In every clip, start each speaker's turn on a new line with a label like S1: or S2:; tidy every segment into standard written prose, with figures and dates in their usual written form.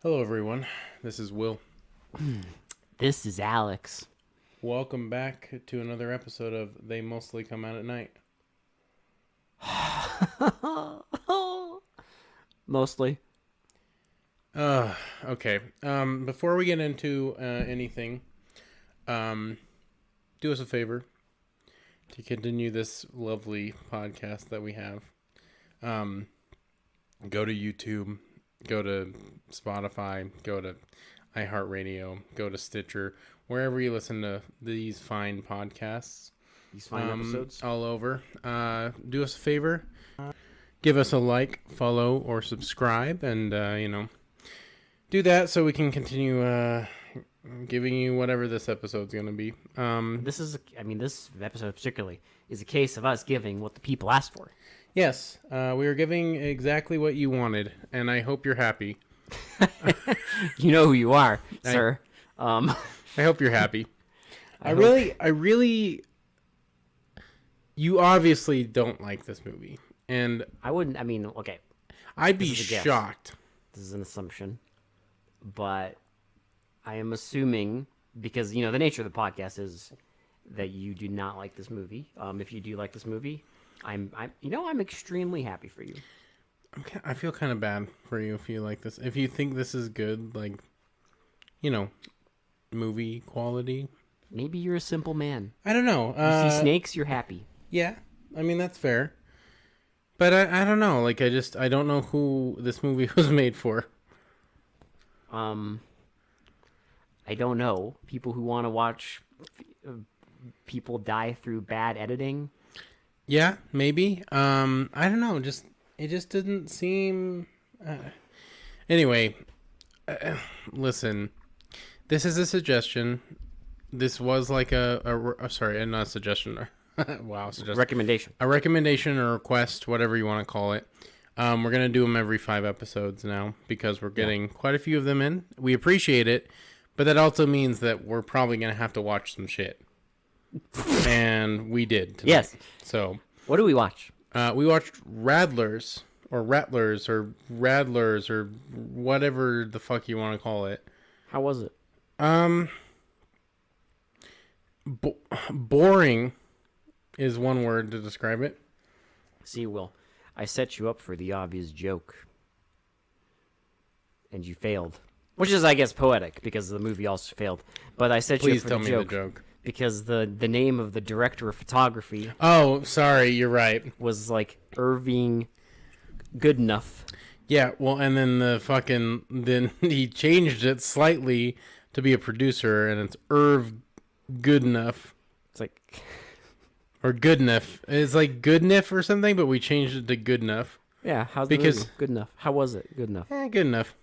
S1: Hello, everyone. This is Will.
S2: This is Alex.
S1: Welcome back to another episode of They Mostly Come Out at Night.
S2: Mostly.
S1: Okay. Before we get into anything, do us a favor to continue this lovely podcast that we have. Go to YouTube, go to Spotify, go to iHeartRadio, go to Stitcher, wherever you listen to these fine podcasts.
S2: These fine episodes.
S1: All over. Do us a favor. Give us a like, follow, or subscribe, and, do that so we can continue giving you whatever this episode's going to be.
S2: This episode particularly is a case of us giving what the people asked for.
S1: Yes, we are giving exactly what you wanted, and I hope you're happy.
S2: You know who you are, sir.
S1: I hope you're happy. I really, you obviously don't like this movie, and
S2: okay.
S1: I'd be shocked.
S2: This is an assumption, but I am assuming because the nature of the podcast is that you do not like this movie. If you do like this movie, I'm extremely happy for you.
S1: I feel kind of bad for you if you like this. If you think this is good, like, movie quality.
S2: Maybe you're a simple man.
S1: I don't know.
S2: You see snakes, you're happy.
S1: Yeah, I mean, that's fair. But I don't know. Like, I don't know who this movie was made for.
S2: I don't know. People who want to watch people die through bad editing.
S1: Yeah, maybe. I don't know. It just didn't seem. Anyway, listen. This is a suggestion. This was like not a suggestion. Wow, suggestion.
S2: Recommendation.
S1: A recommendation or request, whatever you want to call it. We're gonna do them every 5 episodes now because we're getting quite a few of them in. We appreciate it, but that also means that we're probably gonna have to watch some shit. And we did tonight.
S2: Yes.
S1: So
S2: what do we watch?
S1: We watched Rattlers or Rattlers or whatever the fuck you want to call it.
S2: How was it?
S1: Boring is one word to describe it.
S2: See, Will, I set you up for the obvious joke, and you failed. Which is, I guess, poetic because the movie also failed. But I set you up for the joke. Please tell me the joke. Because the name of the director of photography.
S1: Oh, sorry, you're right.
S2: Was like Irving Goodnuff.
S1: Yeah, well, and then then he changed it slightly to be a producer, and it's Irv Goodnuff.
S2: It's like,
S1: or Goodnuff. It's like Goodnuff or something, but we changed it to Goodnuff.
S2: Yeah, how's the movie? Good enough. How was it? Good enough.
S1: Good enough.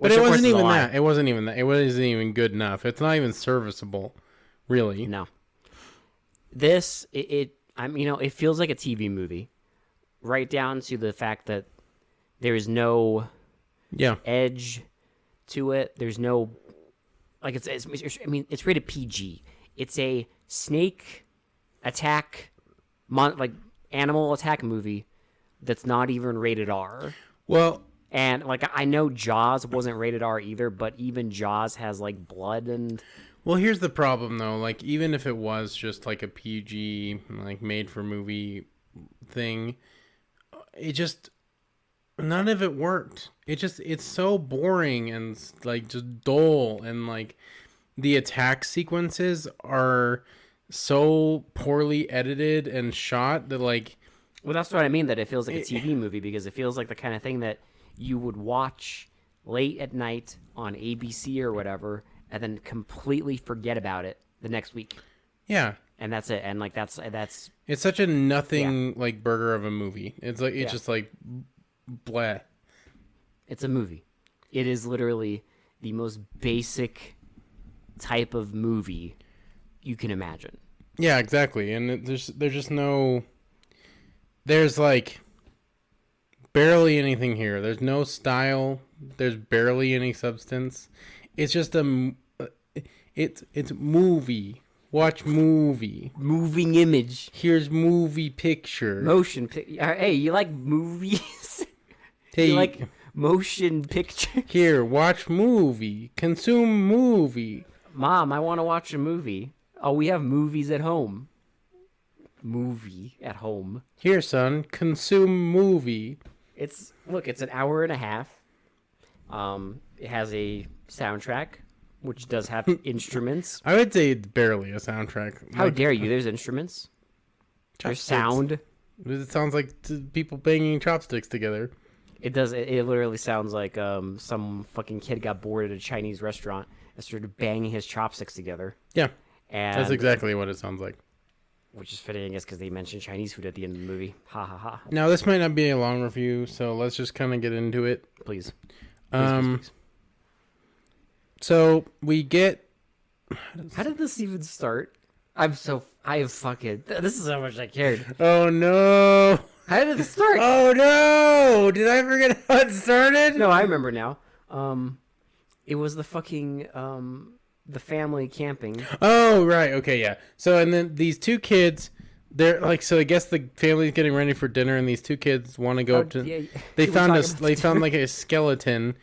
S1: But it wasn't even that. It wasn't even that. It wasn't even good enough. It's not even serviceable. Really?
S2: No. This, it feels like a TV movie, right down to the fact that there is no edge to it. There's no, like, it's rated PG. It's a snake attack, animal attack movie that's not even rated R.
S1: Well,
S2: and, like, I know Jaws wasn't rated R either, but even Jaws has, like, blood and...
S1: Well, here's the problem, though. Like, even if it was just, like, a PG, like, made-for-movie thing, it just... None of it worked. It's so boring and, like, just dull. And, like, the attack sequences are so poorly edited and shot that, like...
S2: Well, that's what I mean, that it feels like a TV movie, because it feels like the kind of thing that you would watch late at night on ABC or whatever... and then completely forget about it the next week.
S1: Yeah.
S2: And that's it. And, like, that's...
S1: It's such a nothing, like, burger of a movie. It's like, just, like, bleh.
S2: It's a movie. It is literally the most basic type of movie you can imagine.
S1: Yeah, exactly. And there's just no... There's, like, barely anything here. There's no style. There's barely any substance. It's just it's movie. Watch movie.
S2: Moving image.
S1: Here's movie picture.
S2: Motion picture. Hey, you like movies?
S1: Hey,
S2: you like motion picture.
S1: Here, watch movie. Consume movie.
S2: Mom, I want to watch a movie. Oh, we have movies at home. Movie at home.
S1: Here, son, consume movie.
S2: It's an hour and a half. It has a soundtrack, which does have instruments.
S1: I would say it's barely a soundtrack.
S2: How dare you? There's instruments. There's sound.
S1: It sounds like people banging chopsticks together.
S2: It does. It literally sounds like some fucking kid got bored at a Chinese restaurant and started banging his chopsticks together.
S1: Yeah,
S2: and
S1: that's exactly what it sounds like.
S2: Which is fitting, I guess, because they mentioned Chinese food at the end of the movie. Ha ha ha.
S1: Now, this might not be a long review, so let's just kind of get into it.
S2: Please.
S1: Please. So we get.
S2: How did this even start? This is how much I cared.
S1: Oh no!
S2: How did it start?
S1: Oh no! Did I forget how it started?
S2: No, I remember now. It was the fucking the family camping.
S1: Oh right, okay, yeah. So and then these two kids, they're like, so I guess the family's getting ready for dinner, and these two kids want to go up to. Yeah, they found like a skeleton.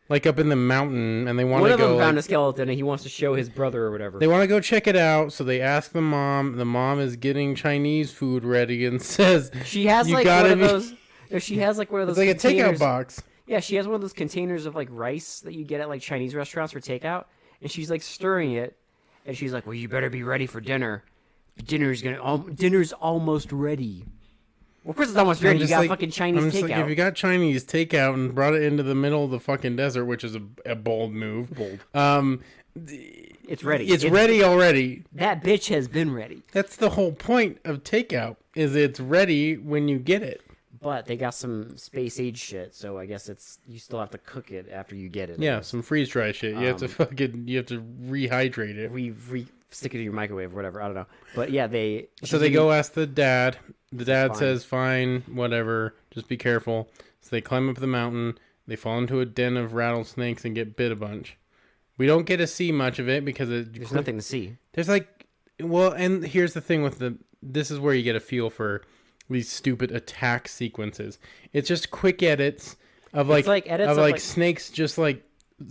S1: Like up in the mountain, and they want to go.
S2: One of them found a skeleton, and he wants to show his brother or whatever.
S1: They want to go check it out, so they ask the mom. The mom is getting Chinese food ready and says,
S2: "She has like one of those." She has like one of those.
S1: It's like a takeout box.
S2: Yeah, she has one of those containers of like rice that you get at like Chinese restaurants for takeout, and she's like stirring it, and she's like, "Well, you better be ready for dinner. Dinner's almost ready." Well, of course it's almost ready. You got fucking Chinese takeout.
S1: Like, if you got Chinese takeout and brought it into the middle of the fucking desert, which is a bold move.
S2: It's ready.
S1: It's ready already.
S2: That bitch has been ready.
S1: That's the whole point of takeout, is it's ready when you get it.
S2: But they got some space age shit, so I guess you still have to cook it after you get it.
S1: Yeah, some freeze dry shit. You have to rehydrate it.
S2: Stick it in your microwave or whatever. I don't know. But yeah, they
S1: go ask the dad. The dad says, fine, whatever, just be careful. So they climb up the mountain. They fall into a den of rattlesnakes and get bit a bunch. We don't get to see much of it because
S2: there's nothing to see.
S1: There's and here's the thing with this is where you get a feel for these stupid attack sequences. It's just quick edits of snakes just like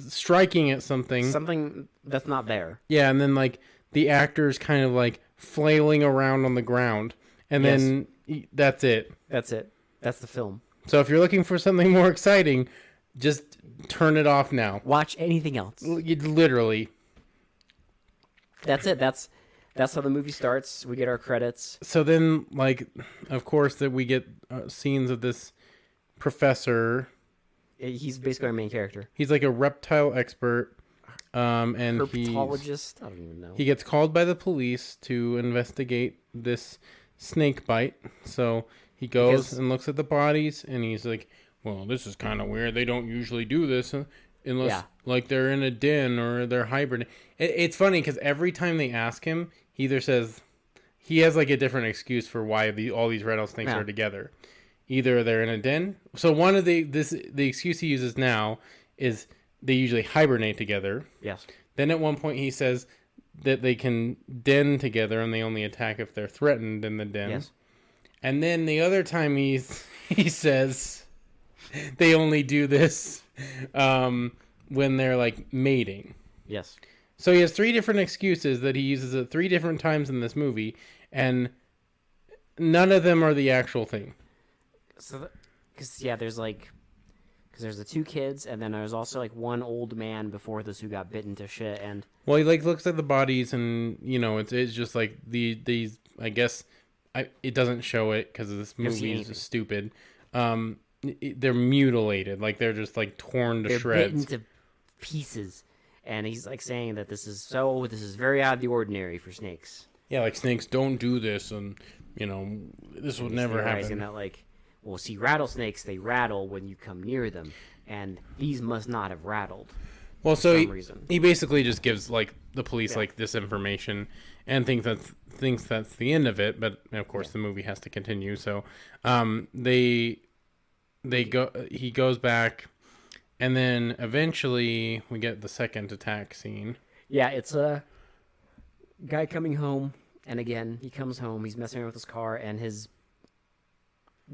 S1: striking at something
S2: that's not there.
S1: Yeah, and then like the actors kind of like flailing around on the ground. And then that's it.
S2: That's it. That's the film.
S1: So if you're looking for something more exciting, just turn it off now.
S2: Watch anything else.
S1: Literally.
S2: That's it. That's how the movie starts. We get our credits.
S1: So then, like, of course, that we get scenes of this professor.
S2: He's basically our main character.
S1: He's like a reptile expert. And
S2: herpetologist. I don't even know.
S1: He gets called by the police to investigate this snake bite. So he goes and looks at the bodies, and he's like, well, this is kind of weird. They don't usually do this unless like they're in a den or they're hibernating. It's funny because every time they ask him, he either says he has like a different excuse for why all these rattlesnakes are together. Either they're in a den. So one of the excuse he uses now is they usually hibernate together.
S2: Yes.
S1: Then at one point he says that they can den together and they only attack if they're threatened in the den.
S2: Yes.
S1: And then the other time he says they only do this when they're like mating.
S2: Yes.
S1: So he has three different excuses that he uses at three different times in this movie, and none of them are the actual thing.
S2: So, because there's the two kids, and then there's also like one old man before this who got bitten to shit. And
S1: well, he like looks at the bodies, and it's just like these. I guess it doesn't show it because this movie is stupid. They're mutilated, like they're just like torn to shreds,
S2: bitten to pieces. And he's like saying that this is very out of the ordinary for snakes.
S1: Yeah, like snakes don't do this, and this would never happen.
S2: That like, well, see, rattlesnakes, they rattle when you come near them, and these must not have rattled.
S1: Well, so he basically just gives like the police like this information and thinks that's the end of it. But of course, the movie has to continue. So he goes back. And then eventually we get the second attack scene.
S2: Yeah, it's a guy coming home, and again, he comes home, he's messing around with his car, and his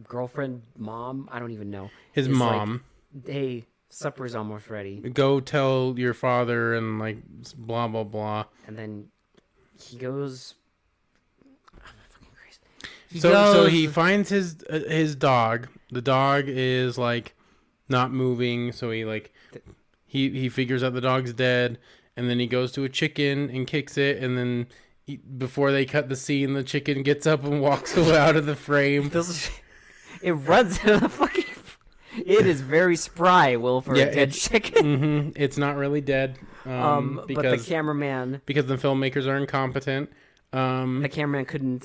S2: girlfriend, mom, I don't even know.
S1: His mom.
S2: Like, hey, supper's almost ready.
S1: Go tell your father and like blah blah blah.
S2: And then he goes. Oh, fucking Christ.
S1: So he finds his dog. The dog is like not moving, so he figures out the dog's dead, and then he goes to a chicken and kicks it, and then before they cut the scene, the chicken gets up and walks out of the frame.
S2: It runs out of the fucking. It is very spry, Will, for a dead chicken.
S1: Mm-hmm, it's not really dead.
S2: But the cameraman,
S1: because the filmmakers are incompetent.
S2: The cameraman couldn't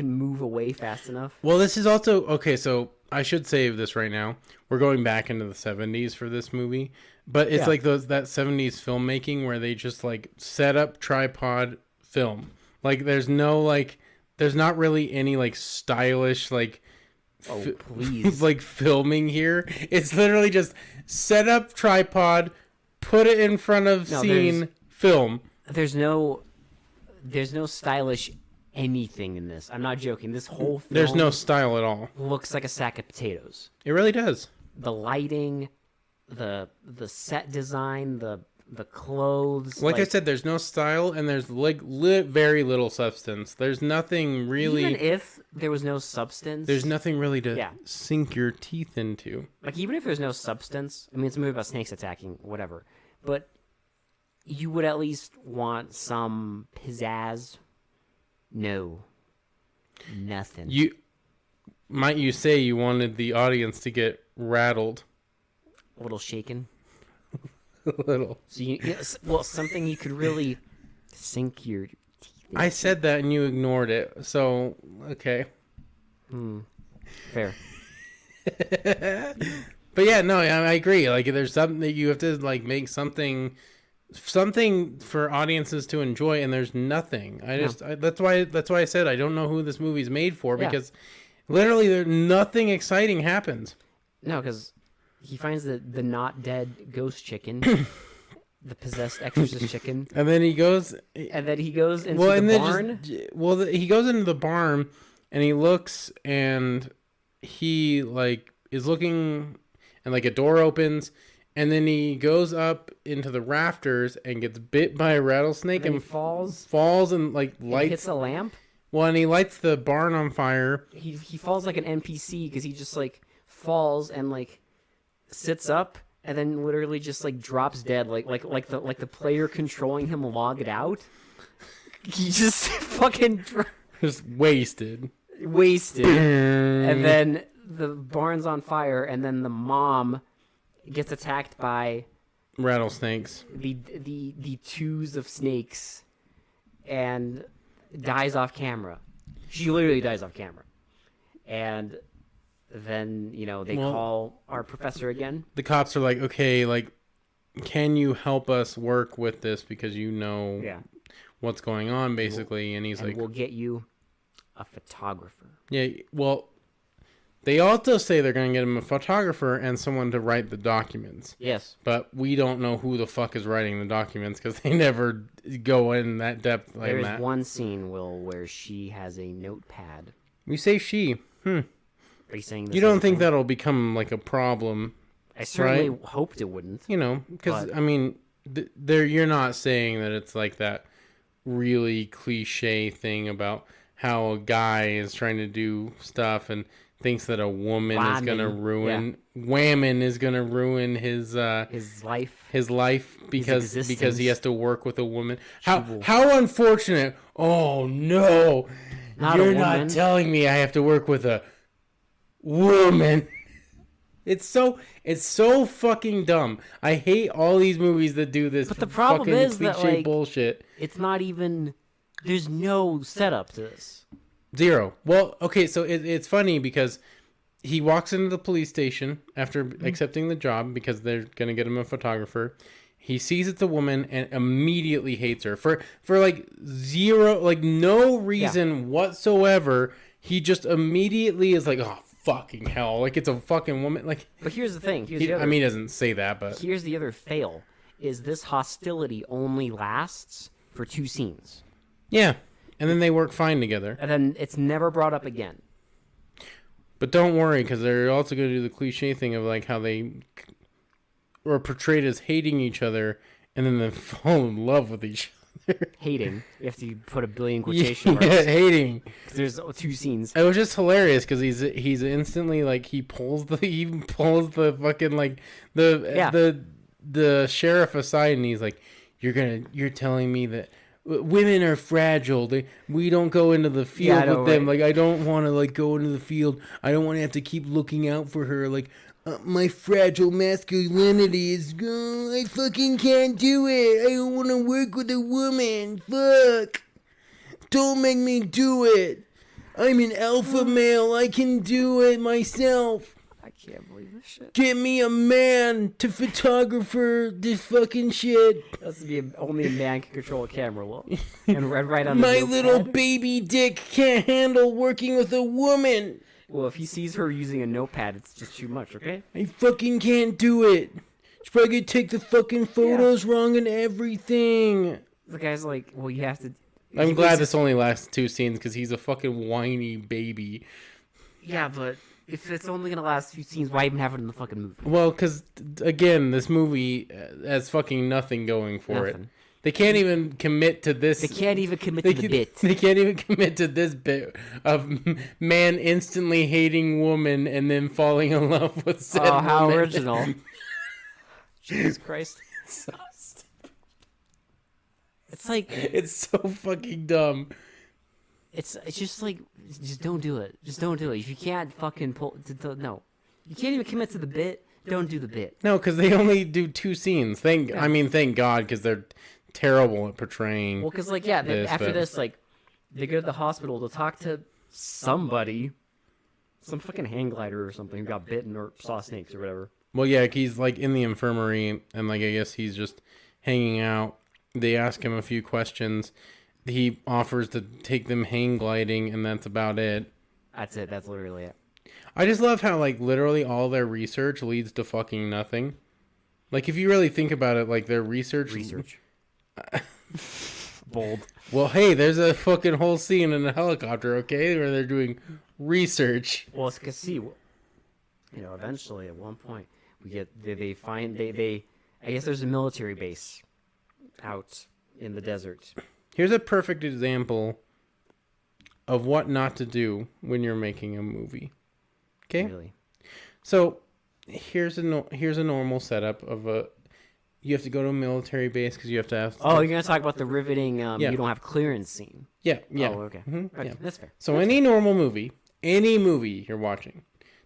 S2: move away fast enough.
S1: Well, this is also okay. So I should save this right now. We're going back into the 70s for this movie, but it's like that 70s filmmaking where they just like set up tripod film. Like there's not really any like stylish like.
S2: Please.
S1: Like filming here. It's literally just set up tripod, put it in front of scene, film.
S2: There's no stylish anything in this. I'm not joking. This whole film
S1: there's no style at all.
S2: Looks like a sack of potatoes.
S1: It really does.
S2: The lighting, the set design, the clothes.
S1: Like I said, there's no style and there's like very little substance. There's nothing really.
S2: Even if there was no substance,
S1: there's nothing really to sink your teeth into.
S2: Like even if there's no substance, I mean, it's a movie about snakes attacking, whatever. But you would at least want some pizzazz. No, nothing.
S1: Might you say you wanted the audience to get rattled,
S2: a little shaken.
S1: A little.
S2: So something you could really sink your teeth into.
S1: I said that and you ignored it. So, okay.
S2: Fair.
S1: But yeah, no, I agree. Like there's something that you have to like make something for audiences to enjoy, and there's nothing. That's why I said I don't know who this movie's made for, because literally nothing exciting happens.
S2: No, because he finds the not dead ghost chicken, the possessed exorcist chicken,
S1: and then he goes
S2: into the barn.
S1: He goes into the barn, and he looks, and he like is looking, and like a door opens, and then he goes up into the rafters and gets bit by a rattlesnake and falls and like lights,
S2: hits a lamp.
S1: Well, and he lights the barn on fire.
S2: He falls like an NPC because he just like falls and like sits up and then literally just like drops dead, like the player controlling him logged out. He just fucking
S1: just wasted,
S2: and then the barn's on fire, and then the mom gets attacked by
S1: rattlesnakes,
S2: the twos of snakes, and dies off camera. She literally dies off camera, and then they call our professor again.
S1: The cops are like, okay, like, can you help us work with this because what's going on basically? And he's like,
S2: we'll get you a photographer.
S1: Yeah, well, they also say they're going to get him a photographer and someone to write the documents.
S2: Yes.
S1: But we don't know who the fuck is writing the documents because they never go in that depth like that.
S2: There's one scene, Will, where she has a notepad.
S1: You say she.
S2: Are you saying this?
S1: You don't think that'll become like a problem?
S2: I certainly hoped it wouldn't.
S1: Because, I mean, you're not saying that it's like that really cliche thing about how a guy is trying to do stuff and thinks that a woman is going to ruin his life because he has to work with a woman. How unfortunate. Oh no. You're not telling me I have to work with a woman. It's so fucking dumb. I hate all these movies that do this.
S2: But the problem is
S1: cliche
S2: that like
S1: bullshit.
S2: It's not even. There's no setup to this.
S1: Zero. Well, okay, so it's funny because he walks into the police station after accepting the job because they're gonna get him a photographer. He sees it's a woman and immediately hates her for like zero, like no reason whatsoever. He just immediately is like, oh fucking hell, like it's a fucking woman. Like,
S2: but here's the thing.
S1: He doesn't say that, but
S2: here's the other fail: is this hostility only lasts for 2 scenes?
S1: Yeah, and then they work fine together,
S2: and then it's never brought up again.
S1: But don't worry, because they're also going to do the cliche thing of like how they or portrayed as hating each other and then they fall in love with each other.
S2: Hating. You have to put a billion quotation marks.
S1: Yeah, hating.
S2: There's 2 scenes.
S1: It was just hilarious because he's instantly like he pulls the fucking like the sheriff aside and he's like, you're telling me that women are fragile. We don't go into the field with them. Right? Like I don't want to like go into the field. I don't want to have to keep looking out for her. Like my fragile masculinity is gone. I fucking can't do it. I don't want to work with a woman. Fuck. Don't make me do it. I'm an alpha male. I can do it myself.
S2: I can't believe this shit.
S1: Get me a man to photographer this fucking shit.
S2: That's to be only a man can control a camera. Well, and right on
S1: my little baby dick can't handle working with a woman.
S2: Well, if he sees her using a notepad, it's just too much, okay?
S1: I fucking can't do it. She's probably gonna take the fucking photos wrong and everything.
S2: The guy's like, well, you have to...
S1: I'm glad this only lasts 2 scenes because he's a fucking whiny baby.
S2: Yeah, but if it's only gonna last 2 scenes, why even have it in the fucking movie?
S1: Well, because, again, this movie has fucking nothing going for it. They can't even commit to this.
S2: They can't even commit to the bit.
S1: They can't even commit to this bit of man instantly hating woman and then falling in love with said woman.
S2: Oh, how original. Jesus Christ.
S1: It's so stupid.
S2: It's like...
S1: It's so fucking dumb.
S2: It's just like, just don't do it. Just don't do it. If you can't fucking pull... No. You can't even commit to the bit, don't do the bit.
S1: No, because they only do 2 scenes. Thank God, because they're terrible at portraying.
S2: Well, because after this, like, they go to the hospital to talk to somebody, some fucking hang glider or something who got bitten or saw snakes or whatever.
S1: Well, yeah, he's like in the infirmary, and like I guess he's just hanging out. They ask him a few questions. He offers to take them hang gliding, and that's about it.
S2: That's it. That's literally it.
S1: I just love how like literally all their research leads to fucking nothing. Like if you really think about it, like their research.
S2: Bold.
S1: Well, hey, there's a fucking whole scene in a helicopter, okay, where they're doing research.
S2: Well, it's because see, eventually at one point we get they find I guess there's a military base out in the desert.
S1: Here's a perfect example of what not to do when you're making a movie. Okay.
S2: Really?
S1: So here's a normal setup of a. You have to go to a military base because you have to have.
S2: Oh, you're gonna talk about the riveting. You don't have clearance scene.
S1: Yeah.
S2: Oh, okay.
S1: Mm-hmm, yeah.
S2: That's fair.
S1: So any normal movie, any movie you're watching,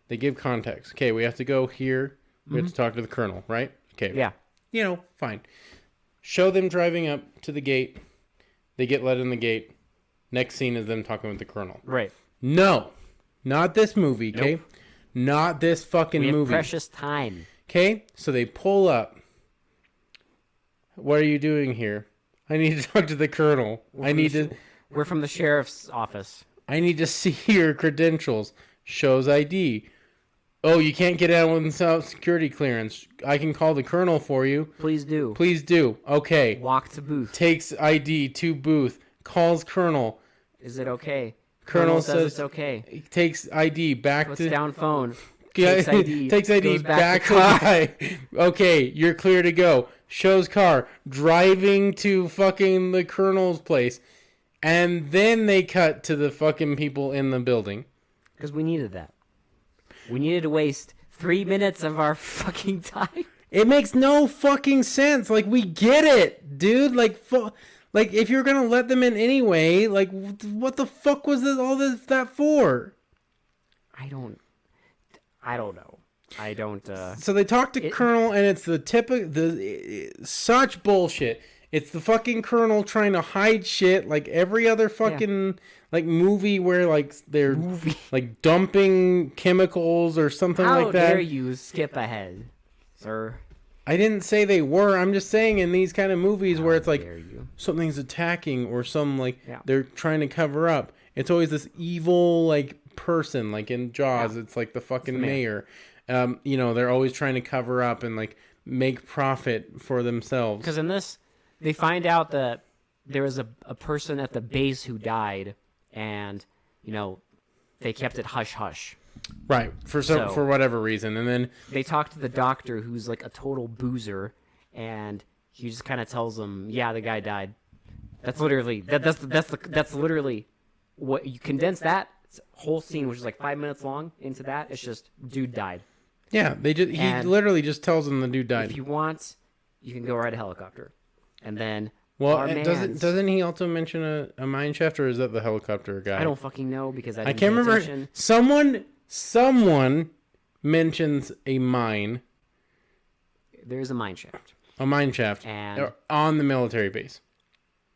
S1: they give context. Okay, we have to go here. We have to talk to the colonel, right? Okay.
S2: Yeah.
S1: Fine. Show them driving up to the gate. They get let in the gate. Next scene is them talking with the colonel.
S2: Right.
S1: No, not this movie. Okay.
S2: Nope.
S1: Not this fucking movie.
S2: We have precious time.
S1: Okay, so they pull up. What are you doing here? I need to talk to the colonel.
S2: We're from the sheriff's office.
S1: I need to see your credentials. Shows ID. Oh, you can't get out without security clearance. I can call the colonel for you.
S2: Please do.
S1: Please do. Okay.
S2: Walk to booth.
S1: Takes ID to booth. Calls colonel.
S2: Is it okay?
S1: Colonel says
S2: it's okay.
S1: Takes ID back
S2: Puts
S1: to
S2: down phone.
S1: Takes ID back to high. Okay, you're clear to go. Shows car driving to fucking the colonel's place, and then they cut to the fucking people in the building.
S2: Because we needed that. We needed to waste 3 minutes of our fucking time.
S1: It makes no fucking sense. Like we get it, dude. Like if you're gonna let them in anyway, like what the fuck was that for?
S2: I don't know. I don't.
S1: So they talk to Colonel, and it's the such bullshit. It's the fucking Colonel trying to hide shit, like every other fucking like movie where like they're like dumping chemicals or something like that.
S2: How dare you skip ahead, sir?
S1: I didn't say they were. I'm just saying in these kind of movies where it's like something's attacking or some like they're trying to cover up. It's always this evil like person, like in Jaws. It's like the fucking mayor. They're always trying to cover up and like make profit for themselves.
S2: Because in this, they find out that there was a person at the base who died, and they kept it hush hush.
S1: Right. For whatever reason. And then
S2: they talk to the doctor, who's like a total boozer, and he just kind of tells them, "Yeah, the guy died." That's literally that's literally what you condense that whole scene, which is like 5 minutes long, into that. It's just dude died.
S1: Yeah, he literally just tells them the dude died.
S2: If you want, you can go ride a helicopter, and then
S1: doesn't he also mention a mine shaft, or is that the helicopter guy?
S2: I don't fucking know because I
S1: can't remember.
S2: Attention.
S1: Someone mentions a mine.
S2: There's a mine shaft.
S1: A mine shaft,
S2: and
S1: on the military base.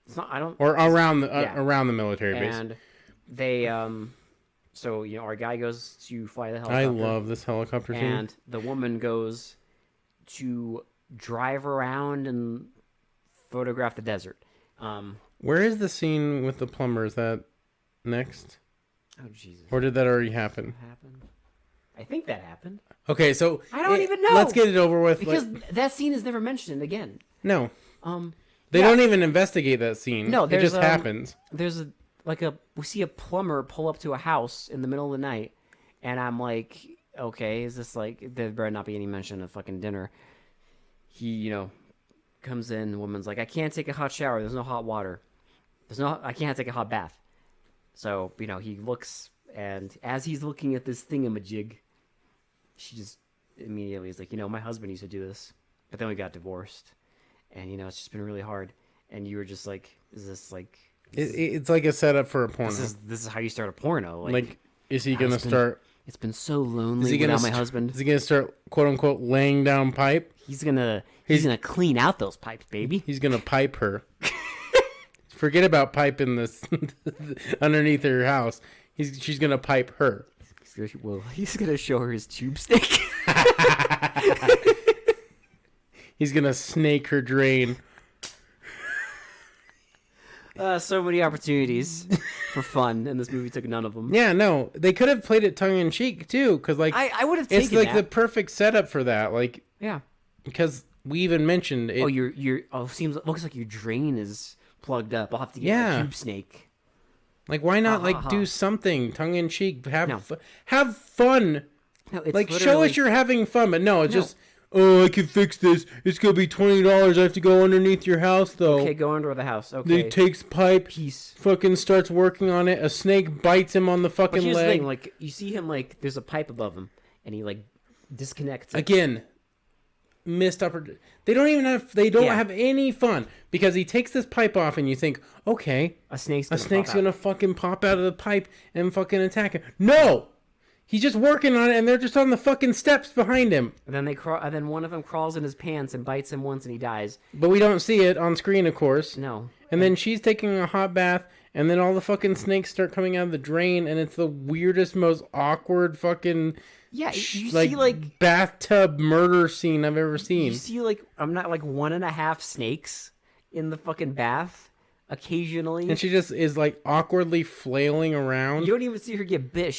S2: It's not. I don't.
S1: Or around the military base.
S2: And they so our guy goes to fly the helicopter.
S1: I love this helicopter scene.
S2: And the woman goes to drive around and photograph the desert.
S1: Where is the scene with the plumber? Is that next?
S2: Oh Jesus!
S1: Or did that already happen?
S2: I think that happened.
S1: Okay, so
S2: I don't even know.
S1: Let's get it over with.
S2: Because that scene is never mentioned again.
S1: No. They don't even investigate that scene.
S2: No,
S1: it just happens.
S2: There's we see a plumber pull up to a house in the middle of the night, and I'm like, okay, is this like, there better not be any mention of fucking dinner. He, comes in, the woman's like, I can't take a hot shower, there's no hot water. I can't take a hot bath. So, he looks, and as he's looking at this thingamajig, she just immediately is like, my husband used to do this, but then we got divorced. And, it's just been really hard. And you were just like, is this like...
S1: It's like a setup for a porno.
S2: This is how you start a porno.
S1: Like is he going to start...
S2: It's been so lonely without my husband.
S1: Is he going to start, quote-unquote, laying down pipe?
S2: He's gonna clean out those pipes, baby.
S1: He's going to pipe her. Forget about piping this underneath her house. She's going to pipe her.
S2: He's going to show her his tube stick.
S1: He's going to snake her drain.
S2: So many opportunities for fun, and this movie took none of them.
S1: Yeah, no. They could have played it tongue-in-cheek, too, because, like...
S2: I would have taken
S1: it's, like, the perfect setup for that, like...
S2: Yeah.
S1: Because we even mentioned... it.
S2: Looks like your drain is plugged up. I'll have to get a tube snake.
S1: Like, why not, do something tongue-in-cheek? Have fun. No, it's show us you're having fun, but no, it's just... Oh, I can fix this. It's going to be $20. I have to go underneath your house, though.
S2: Okay, go under the house. Okay.
S1: He takes pipe.
S2: Peace.
S1: Fucking starts working on it. A snake bites him on the fucking leg.
S2: But here's the thing. Like, you see him, like, there's a pipe above him, and he, like, disconnects it.
S1: Again, missed opportunity. They don't have any fun. Because he takes this pipe off, and you think, okay.
S2: A snake's
S1: going to fucking pop out of the pipe and fucking attack him. No! He's just working on it, and they're just on the fucking steps behind him.
S2: And then and then one of them crawls in his pants and bites him once, and he dies.
S1: But we don't see it on screen, of course.
S2: No.
S1: And then she's taking a hot bath, and then all the fucking snakes start coming out of the drain, and it's the weirdest, most awkward fucking...
S2: Yeah, you see, like...
S1: bathtub murder scene I've ever seen.
S2: You see, like, I'm not, like, 1.5 snakes in the fucking bath, occasionally.
S1: And she just is, like, awkwardly flailing around.
S2: You don't even see her get bit.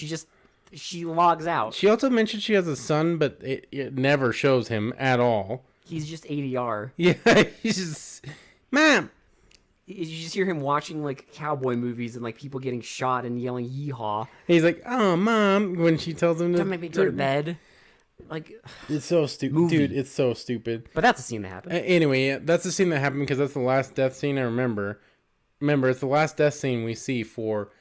S2: She logs out.
S1: She also mentioned she has a son, but it never shows him at all.
S2: He's just ADR.
S1: Yeah, he's just... Mom!
S2: You just hear him watching, like, cowboy movies and, like, people getting shot and yelling yeehaw.
S1: He's like, oh, Mom, when she tells him to...
S2: Don't make me go to bed. Like...
S1: It's so stupid. Dude, it's so stupid.
S2: But that's the scene that happened.
S1: Anyway, yeah, that's the scene that happened because that's the last death scene I remember. Remember, it's the last death scene we see for...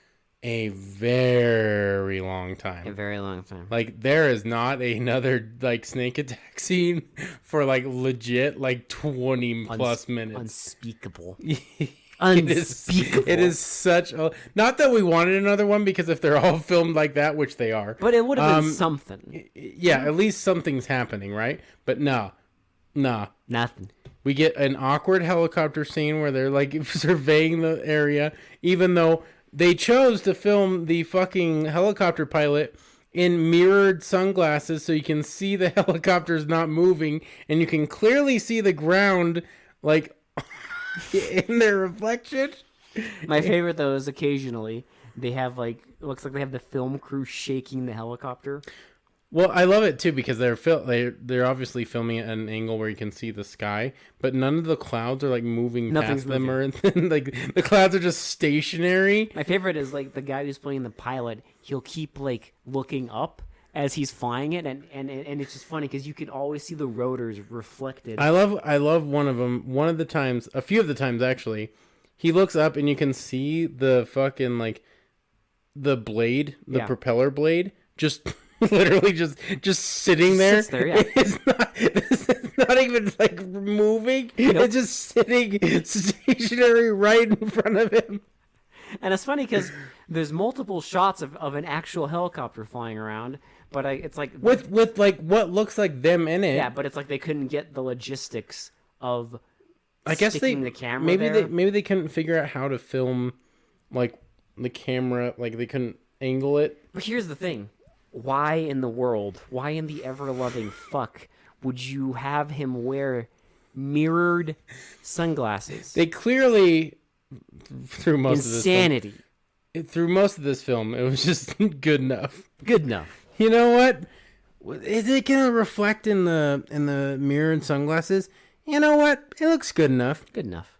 S1: a very long time.
S2: A very long time.
S1: Like, there is not another, like, snake attack scene for, like, legit, like, 20 plus minutes.
S2: Unspeakable.
S1: Unspeakable. It is such a... Not that we wanted another one, because if they're all filmed like that, which they are.
S2: But it would have been something.
S1: Yeah, at least something's happening, right? But nah.
S2: Nothing.
S1: We get an awkward helicopter scene where they're, like, surveying the area, even though... They chose to film the fucking helicopter pilot in mirrored sunglasses so you can see the helicopter's not moving and you can clearly see the ground, like, in their reflection.
S2: My favorite, though, is occasionally they have, like, it looks like they have the film crew shaking the helicopter.
S1: Well, I love it, too, because they're obviously filming it at an angle where you can see the sky, but none of the clouds are, like, moving past them or anything. Like, the clouds are just stationary.
S2: My favorite is, like, the guy who's playing the pilot, he'll keep, like, looking up, as he's flying it, and it's just funny because you can always see the rotors reflected.
S1: I love one of them. One of the times, a few of the times actually, he looks up and you can see the fucking like the blade, the propeller blade, just literally just sitting there.
S2: Sits there, yeah.
S1: It's not even like moving. It's just sitting stationary right in front of him.
S2: And it's funny because there's multiple shots of an actual helicopter flying around, but it's like
S1: with like what looks like them in it.
S2: Yeah, but it's like they couldn't get the logistics of.
S1: I guess
S2: the camera
S1: maybe they couldn't figure out how to film, like the camera, like they couldn't angle it.
S2: But here's the thing: why in the ever loving fuck would you have him wear mirrored sunglasses?
S1: They clearly. Through most
S2: Insanity.
S1: Through most of this film, it was just good enough.
S2: Good enough.
S1: You know what? Is it gonna reflect in the mirror and sunglasses? You know what? It looks good enough.
S2: Good enough.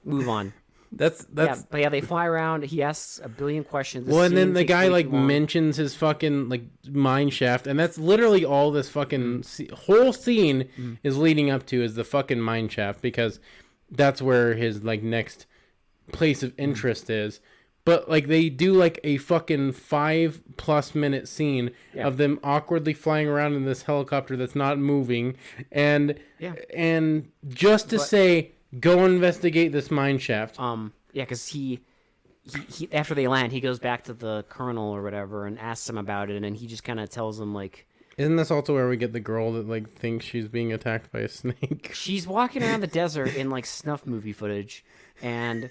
S2: Move on.
S1: That's
S2: but they fly around. He asks a billion questions.
S1: Well, and then the guy like mentions his fucking like mine shaft, and that's literally all this fucking whole scene is leading up to is the fucking mine shaft because. That's where his like next place of interest is. But like they do like a fucking 5+ minute scene of them awkwardly flying around in this helicopter that's not moving and just to say go investigate this mine shaft.
S2: Because he after they land he goes back to the colonel or whatever and asks him about it, and he just kind of tells him like,
S1: isn't this also where we get the girl that like thinks she's being attacked by a snake?
S2: She's walking around the desert in like snuff movie footage, and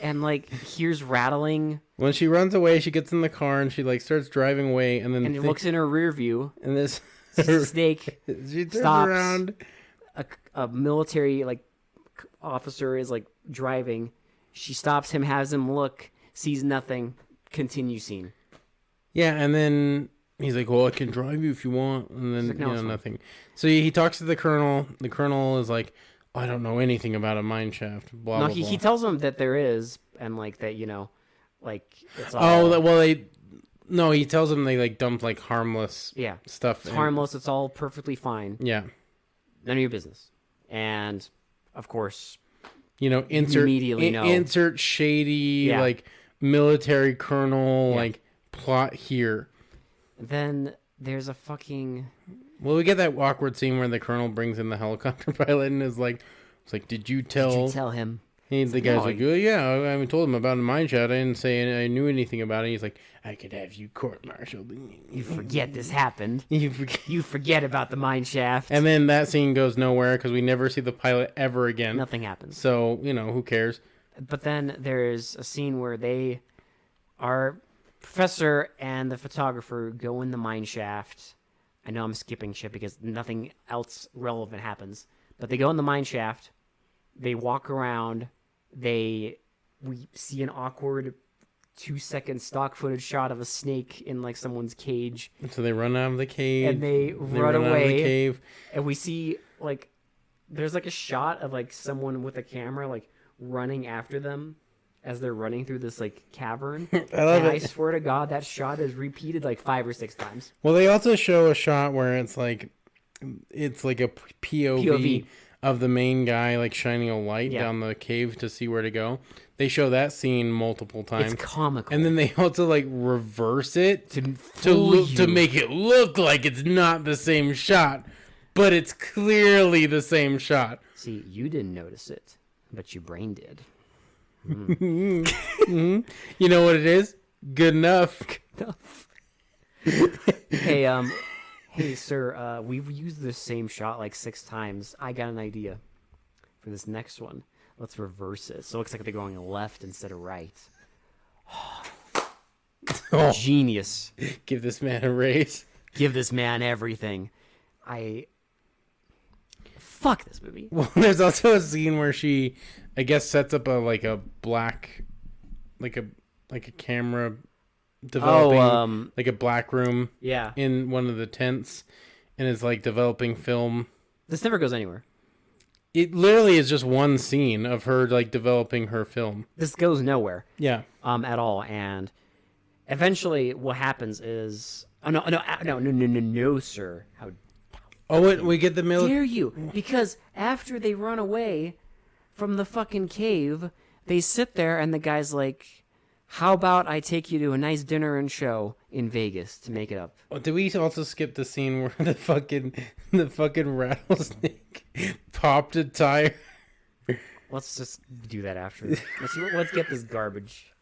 S2: like hears rattling.
S1: When she runs away, she gets in the car and she like starts driving away, and then
S2: looks in her rear view,
S1: and this
S2: snake
S1: she turns
S2: stops.
S1: Around.
S2: A military like officer is like driving. She stops him, has him look, sees nothing, continue scene.
S1: Yeah, and then. He's like, well, I can drive you if you want. And then, like, no, nothing. So he talks to the colonel. The colonel is like, I don't know anything about a mine shaft. Blah, blah, blah.
S2: He tells him that there is, and like that, like it's all...
S1: he tells him they like dump like harmless stuff.
S2: It's harmless. It's all perfectly fine.
S1: Yeah.
S2: None of your business. And, of course,
S1: insert shady, like, military colonel, like, plot here.
S2: Then there's a fucking...
S1: Well, we get that awkward scene where the colonel brings in the helicopter pilot and is like, "It's like, did you tell
S2: him?"
S1: The guy's like, "Oh yeah, I haven't told him about a mine shaft. I didn't say I knew anything about it." He's like, "I could have you court-martialed."
S2: You forget this happened. You forget about the mine shaft.
S1: And then that scene goes nowhere because we never see the pilot ever again.
S2: Nothing happens.
S1: So who cares?
S2: But then there's a scene where they are. Professor and the photographer go in the mine shaft. I know I'm skipping shit because nothing else relevant happens. But they go in the mine shaft. They walk around. We see an awkward 2-second stock footage shot of a snake in like someone's cage.
S1: So they run out of the cave.
S2: And they run away.
S1: Out of the cave.
S2: And we see like there's like a shot of like someone with a camera like running after them. As they're running through this like cavern.
S1: I love it.
S2: I swear to God, that shot is repeated like 5 or 6 times.
S1: Well, they also show a shot where it's like a POV of the main guy like shining a light down the cave to see where to go. They show that scene multiple times.
S2: It's comical.
S1: And then they also like reverse it to make it look like it's not the same shot, but it's clearly the same shot.
S2: See, you didn't notice it, but your brain did.
S1: You know what it is? Good enough.
S2: Hey, sir. We've used the same shot like 6 times. I got an idea for this next one. Let's reverse it. So it looks like they're going left instead of right. Genius.
S1: Give this man a raise.
S2: Give this man everything. Fuck this movie.
S1: Well, there's also a scene where she, I guess, sets up a camera developing like a black room in one of the tents and is like developing film.
S2: This never goes anywhere.
S1: It literally is just one scene of her like developing her film.
S2: This goes nowhere.
S1: Yeah.
S2: At all. And eventually, what happens is, no, sir. How
S1: we get the
S2: dare you? Because after they run away from the fucking cave, they sit there, and the guy's like, "How about I take you to a nice dinner and show in Vegas to make it up?"
S1: Did we also skip the scene where the fucking rattlesnake popped a tire?
S2: Let's just do that after. Let's get this garbage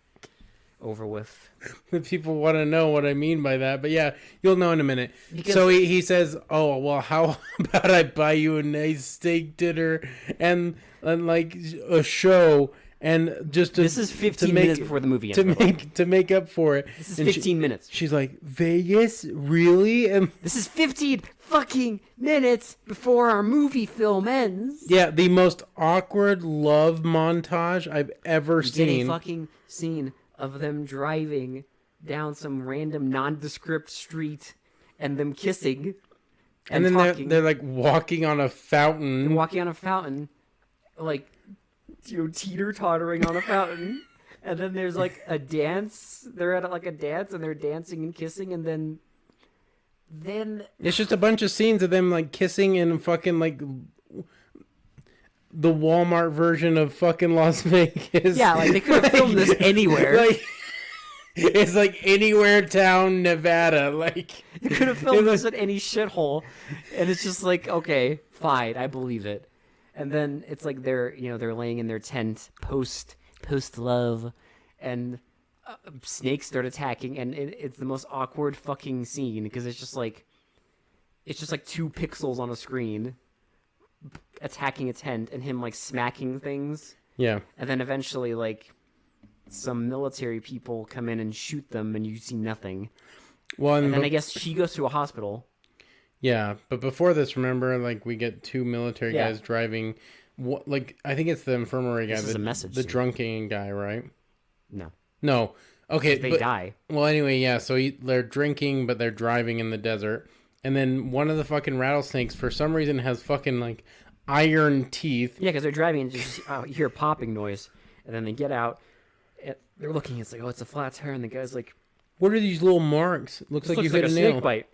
S2: over with.
S1: The people want to know what I mean by that, but yeah, you'll know in a minute.
S2: Because
S1: so he says, "Oh well, how about I buy you a nice steak dinner and like a show and just
S2: this is 15 minutes before the movie ends.
S1: To make up for it."
S2: This is 15 minutes.
S1: She's like, "Vegas, really?" And
S2: this is 15 fucking minutes before our movie film ends.
S1: Yeah, the most awkward love montage I've ever seen.
S2: Get a fucking scene of them driving down some random nondescript street and them kissing
S1: and then they're like walking on a fountain.
S2: They're walking on a fountain, like, teeter-tottering on a fountain. And then there's like a dance. They're at like a dance and they're dancing and kissing, and then
S1: it's just a bunch of scenes of them like kissing in fucking like the Walmart version of fucking Las Vegas.
S2: Yeah, like they could have filmed this anywhere.
S1: Like, it's like anywhere town, Nevada. Like
S2: you could have filmed this at any shithole, and it's just like, okay, fine, I believe it. And then it's like they're laying in their tent post love, and snakes start attacking, and it's the most awkward fucking scene because it's just like 2 pixels on a screen attacking a tent and him like smacking things.
S1: Yeah.
S2: And then eventually like some military people come in and shoot them and you see nothing. Well, and then I guess she goes to a hospital.
S1: Yeah, but before this, remember, like we get 2 military guys driving. Like I think it's the infirmary guy.
S2: This is a message.
S1: The drunken guy, right?
S2: No.
S1: Okay,
S2: they die.
S1: Well, anyway, yeah. So they're drinking, but they're driving in the desert, and then one of the fucking rattlesnakes, for some reason, has fucking like iron teeth.
S2: Yeah, because they're driving and just you hear a popping noise, and then they get out. And they're looking. It's like, oh, it's a flat tire, and the guy's like,
S1: "What are these little marks? Looks like you hit a nail."
S2: Snake bite.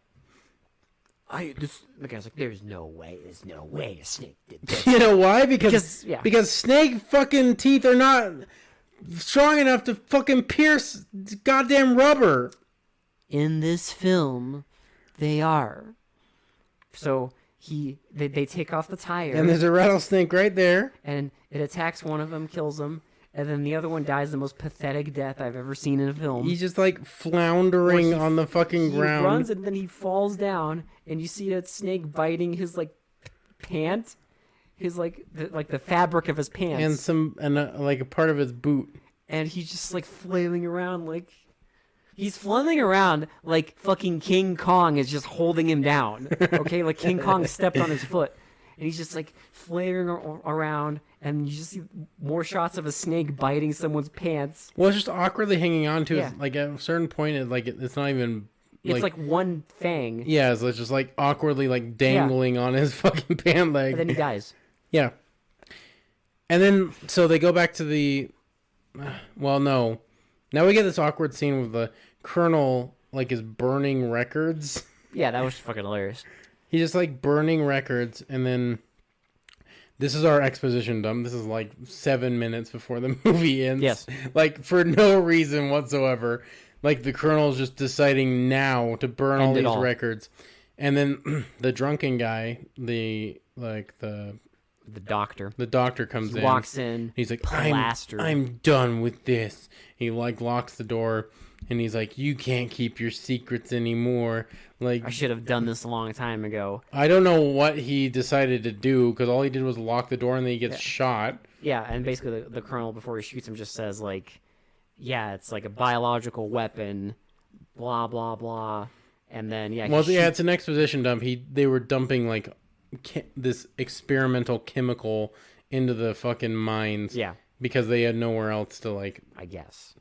S2: The guy's like, there's no way a snake did this.
S1: You know why? Because snake fucking teeth are not strong enough to fucking pierce goddamn rubber.
S2: In this film, they are. So they take off the tire.
S1: And there's a rattlesnake right there.
S2: And it attacks one of them, kills him. And then the other one dies the most pathetic death I've ever seen in a film.
S1: He's just like floundering on the fucking ground.
S2: He runs and then he falls down, and you see that snake biting his like pant, his like the fabric of his pants,
S1: and like a part of his boot.
S2: And he's just like flailing around like he's flailing around like fucking King Kong is just holding him down. Okay, like King Kong stepped on his foot. And he's just like flailing around, and you just see more shots of a snake biting someone's pants.
S1: Well, it's just awkwardly hanging on to it. Like at a certain point, it's not even.
S2: It's like one fang.
S1: Yeah, so it's just like awkwardly like dangling on his fucking pant leg.
S2: And then he dies.
S1: Yeah. And then so they go back to the. Well, no. Now we get this awkward scene with the colonel like is burning records.
S2: Yeah, that was fucking hilarious.
S1: He's just like burning records, and then this is our exposition dump. This is like 7 minutes before the movie ends.
S2: Yes.
S1: Like for no reason whatsoever. Like the colonel's just deciding now to burn all these records. And then the drunken guy, the doctor comes in.
S2: Walks in.
S1: He's like, I'm done with this. He like locks the door. And he's like, you can't keep your secrets anymore. Like,
S2: I should have done this a long time ago.
S1: I don't know what he decided to do, because all he did was lock the door and then he gets shot.
S2: Yeah, and basically the colonel, before he shoots him, just says, like, yeah, it's like a biological weapon, blah, blah, blah. And then,
S1: it's an exposition dump. They were dumping, like, this experimental chemical into the fucking mines.
S2: Yeah.
S1: Because they had nowhere else to, like...
S2: I guess.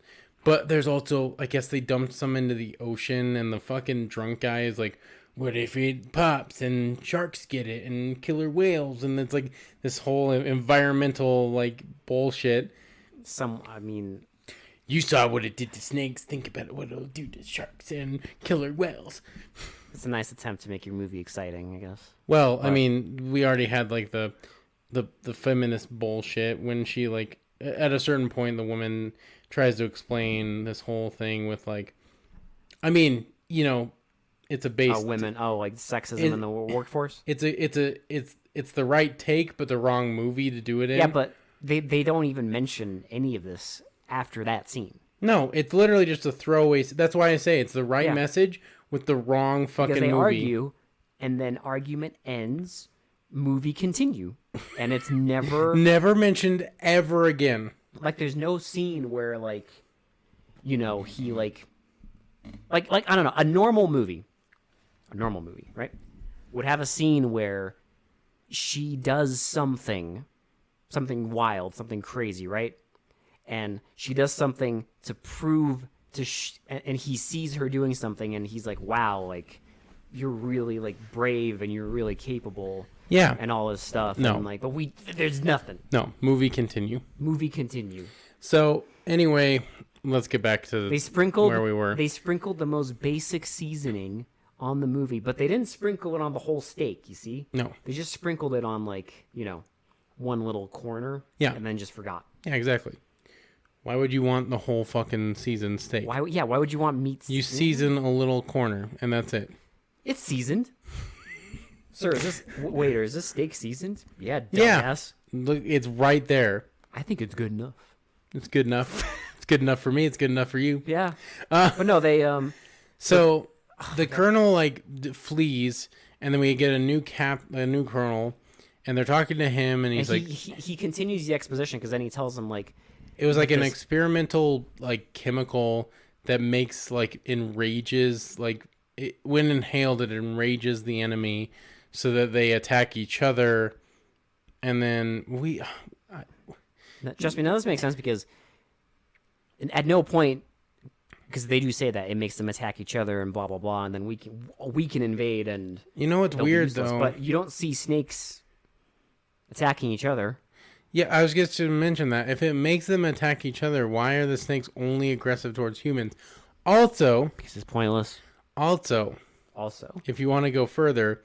S1: But there's also, I guess they dumped some into the ocean, and the fucking drunk guy is like, what if it pops and sharks get it and killer whales? And it's like this whole environmental, like, bullshit. You saw what it did to snakes. Think about what it'll do to sharks and killer whales.
S2: It's a nice attempt to make your movie exciting, I guess.
S1: Well, but, I mean, we already had like the feminist bullshit when she like at a certain point the woman tries to explain this whole thing with like, I mean, you know, it's a base.
S2: Women. Like sexism in the workforce.
S1: It's the right take, but the wrong movie to do it in.
S2: Yeah, but they don't even mention any of this after that scene.
S1: No, it's literally just a throwaway. That's why I say it's the right message with the wrong fucking
S2: because they
S1: movie.
S2: Argue, and then argument ends. Movie continue, and it's never
S1: mentioned ever again.
S2: Like there's no scene where like, you know, he like I don't know, a normal movie, right, would have a scene where she does something wild, something crazy, right? And she does something to prove and he sees her doing something, and he's like, "Wow, like you're really like brave, and you're really capable."
S1: Yeah,
S2: and all this stuff.
S1: No,
S2: and like, but there's nothing.
S1: No, movie continue.
S2: So
S1: anyway, let's get back to where we were.
S2: They sprinkled the most basic seasoning on the movie, but they didn't sprinkle it on the whole steak. You see?
S1: No,
S2: they just sprinkled it on like, you know, one little corner.
S1: Yeah,
S2: and then just forgot.
S1: Yeah, exactly. Why would you want the whole fucking seasoned steak?
S2: Why would you want meat?
S1: You season a little corner, and that's it.
S2: It's seasoned. Sir, is this steak seasoned? Yeah, dumbass.
S1: Yeah. Look, it's right there.
S2: I think it's good enough.
S1: It's good enough. It's good enough for me. It's good enough for you.
S2: Yeah. But no, they
S1: So the colonel like flees, and then we get a new colonel, and they're talking to him, and he's like,
S2: he continues the exposition because then he tells him like
S1: it was like an experimental like chemical that makes like enrages like when inhaled it enrages the enemy. So that they attack each other, and then
S2: trust me, now this makes sense because at no point, because they do say that it makes them attack each other and blah blah blah, and then we can invade and
S1: you know what's weird though,
S2: but you don't see snakes attacking each other.
S1: Yeah, I was just to mention that if it makes them attack each other, why are the snakes only aggressive towards humans? Also,
S2: because it's pointless.
S1: Also, if you want to go further.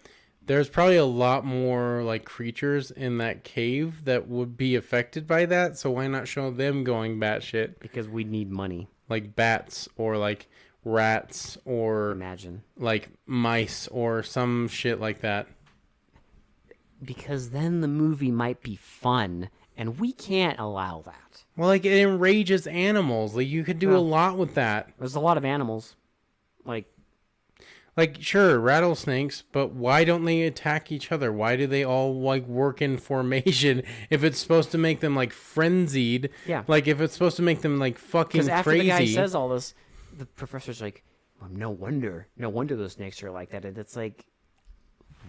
S1: There's probably a lot more like creatures in that cave that would be affected by that. So why not show them going batshit?
S2: Because we need money.
S1: Like bats or like rats or
S2: imagine
S1: like mice or some shit like that.
S2: Because then the movie might be fun, and we can't allow that.
S1: Well, like it enrages animals. Like you could do a lot with that.
S2: There's a lot of animals,
S1: Like, sure, rattlesnakes, but why don't they attack each other? Why do they all, like, work in formation if it's supposed to make them, like, frenzied?
S2: Yeah.
S1: Like, if it's supposed to make them, like, fucking crazy. Because after the guy
S2: says all this, the professor's like, well, no wonder those snakes are like that. And it's like,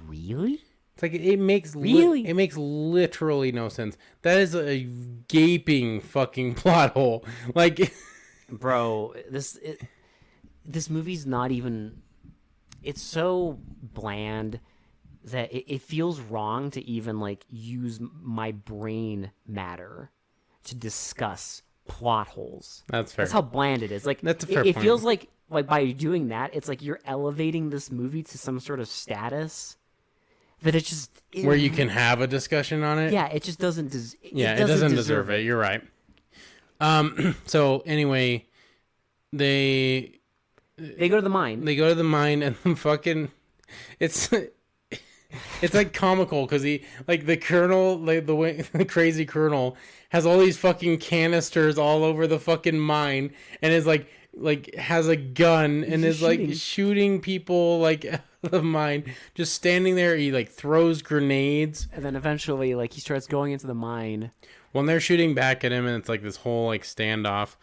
S2: really?
S1: It's like, it makes...
S2: Really?
S1: It makes literally no sense. That is a gaping fucking plot hole. Like...
S2: Bro, this movie's not even... It's so bland that it feels wrong to even like use my brain matter to discuss plot holes.
S1: That's fair.
S2: That's how bland it is. Like
S1: that's a fair
S2: point. It feels like by doing that, it's like you're elevating this movie to some sort of status that
S1: where you can have a discussion on it.
S2: Yeah, it just doesn't.
S1: It doesn't deserve it. You're right. So anyway, they
S2: go to the mine.
S1: They go to the mine, and the fucking it's like comical because he like the colonel, like the crazy colonel has all these fucking canisters all over the fucking mine, and is like has a gun and is like shooting people like out of the mine, just standing there. He like throws grenades,
S2: and then eventually like he starts going into the mine.
S1: When they're shooting back at him, and it's like this whole like standoff.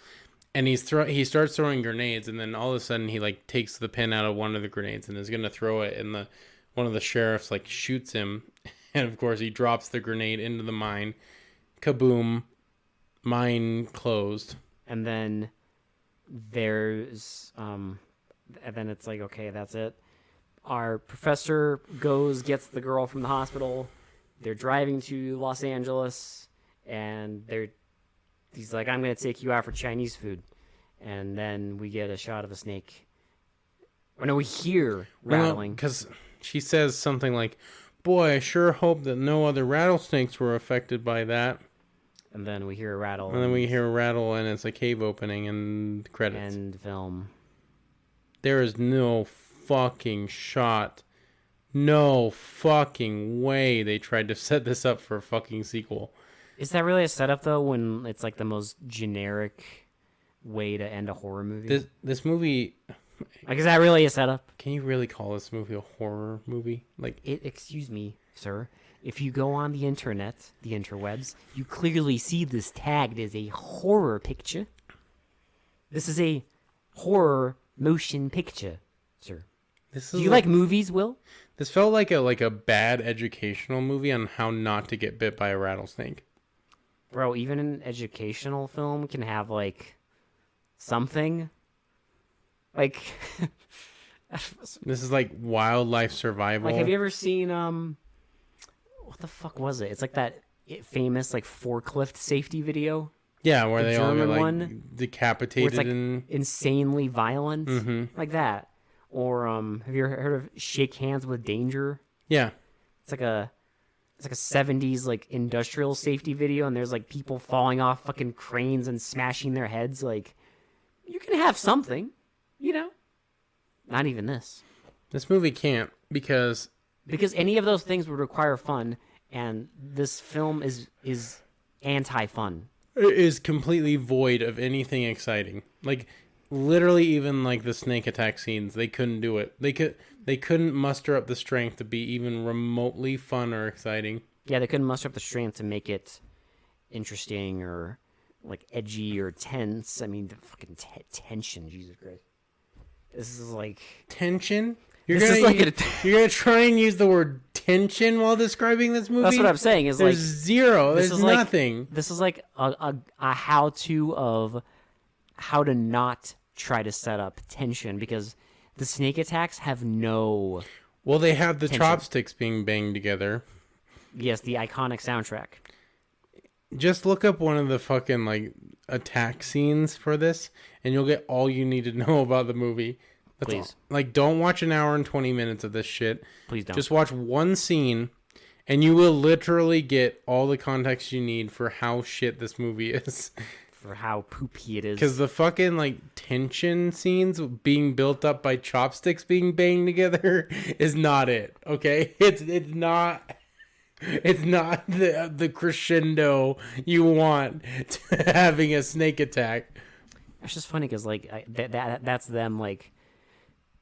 S1: And he starts throwing grenades, and then all of a sudden he like takes the pin out of one of the grenades and is gonna throw it, and one of the sheriffs like shoots him, and of course he drops the grenade into the mine. Kaboom! Mine closed.
S2: And then there's and then it's like, okay, that's it. Our professor gets the girl from the hospital. They're driving to Los Angeles, and he's like, I'm going to take you out for Chinese food. and then we get a shot of a snake. Or no, we hear rattling.
S1: Because she says something like, "Boy, I sure hope that no other rattlesnakes were affected by that."
S2: And then we hear a rattle.
S1: And then we hear a rattle, and it's a cave opening, and credits.
S2: End film.
S1: There is no fucking shot. No fucking way they tried to set this up for a fucking sequel.
S2: Is that really a setup, though, when it's like the most generic way to end a horror movie?
S1: This movie...
S2: Like, is that really a setup?
S1: Can you really call this movie a horror movie?
S2: Excuse me, sir. If you go on the internet, the interwebs, you clearly see this tagged as a horror picture. This is a horror motion picture, sir. Do you like movies, Will?
S1: This felt like a bad educational movie on how not to get bit by a rattlesnake.
S2: Bro, even an educational film can have, like, something. Like...
S1: This is like wildlife survival.
S2: Like, have you ever seen, what the fuck was it? It's like that famous, like, forklift safety video.
S1: Yeah, where
S2: the
S1: they all get, like,
S2: one,
S1: decapitated.
S2: Where it's, like,
S1: and...
S2: insanely violent.
S1: Mm-hmm.
S2: Like that. Or, have you ever heard of Shake Hands with Danger?
S1: Yeah.
S2: It's like a 70s, like, industrial safety video, and there's, like, people falling off fucking cranes and smashing their heads. Like, you can have something, you know? Not even this.
S1: This movie can't, because
S2: any of those things would require fun, and this film is anti-fun.
S1: it is completely void of anything exciting. Like, literally, even like the snake attack scenes, they couldn't do it. They couldn't muster up the strength to be even remotely fun or exciting.
S2: Yeah, they couldn't muster up the strength to make it interesting or like edgy or tense. I mean, the fucking tension, Jesus Christ. This is like
S1: tension. You're gonna try and use the word tension while describing this movie.
S2: That's what I'm saying. Is
S1: there's
S2: like
S1: zero. There's nothing.
S2: This is like a how-to of how to not try to set up tension, because the snake attacks have no.
S1: Well, they have the
S2: tension.
S1: chopsticks being banged together.
S2: Yes, the iconic soundtrack.
S1: Just look up one of the fucking like attack scenes for this, and you'll get all you need to know about the movie. That's
S2: Please.
S1: all. Like, don't watch an hour and 20 minutes of this shit.
S2: Please don't.
S1: Just watch one scene, and you will literally get all the context you need for how shit this movie is.
S2: For how poopy it is.
S1: Because the fucking, like, tension scenes being built up by chopsticks being banged together is not it, okay? It's not... It's not the crescendo you want to having a snake attack.
S2: It's just funny because like that's them, like